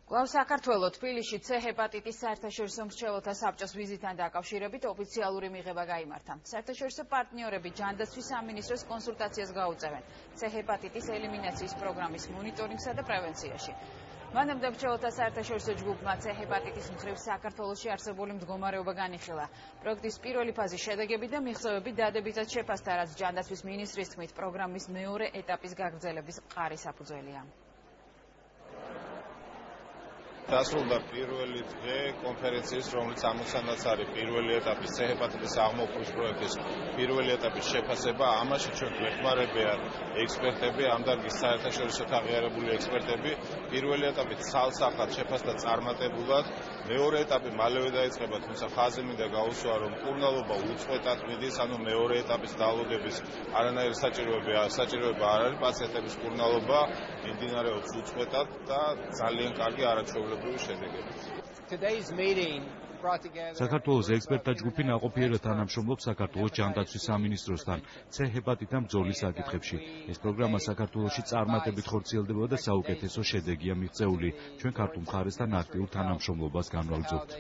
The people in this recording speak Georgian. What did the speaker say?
კვლავ საქართველოს თბილისში C ჰეპატიტის საერთაშორისო მრჩეველთა საბჭოს ვიზიტთან დაკავშირებით ოფიციალური მიღება გაიმართა. საერთაშორისო პარტნიორები ჯანდაცვის სამინისტროს კონსულტაციას გაუწევენ C ჰეპატიტის ელიმინაციის პროგრამის მონიტორინგსა და პრევენციაში. მანამდე მრჩეველთა საერთაშორისო ჯგუფმა C ჰეპატიტის მხრივ საქართველოში არსებული მდგომარეობა განიხილა. პროექტის პირველი ფაზის შედეგები და მიღწევები დადებითად შეფასდა, რაც ჯანდაცვის მინისტრის თქმით პროგრამის მეორე ეტაპის გაგრძელების მყარი საფუძველია. დასრულდა პირველი დღე კონფერენციის, რომელიც ამოცანაც არის პირველი ეტაპის C ჰეპატიტის აღმოფხვის პროექტის პირველი ეტაპის შეფასება. ამაში ჩვენ გვეხმარებიან ექსპერტები, ამ დარგის საერთაშორისო აღიარებული ექსპერტები. პირველი ეტაპი ცალსახად შეფასდა წარმატებულად. მეორე ეტაპი მალევე დაიწყება, თუმცა ხაზი მინდა გაუსვა, რომ მკურნალობა უწყვეტად მიდის, ანუ მეორე ეტაპის დალოგების არანაირი საჭიროება არ არის, პაციენტების მკურნალობა მიმდინარეობს უწყვეტად და ძალიან კარგი არაჩვეულებრივი შედეგებით. საქართველოს ექსპერტთა ჯგუფი ნაყოფიერად თანამშრომლობს საქართველოს ჯანდაცვის სამინისტროსთან C ჰეპატიტამ ბრძოლის საკითხებში. ეს პროგრამა საქართველოში წარმატებით ხორციელდება და საუკეთესო შედეგია მიღწეული. ჩვენ ქართულ მხარესთან აქტიურ თანამშრომლობას განვაგრძობთ.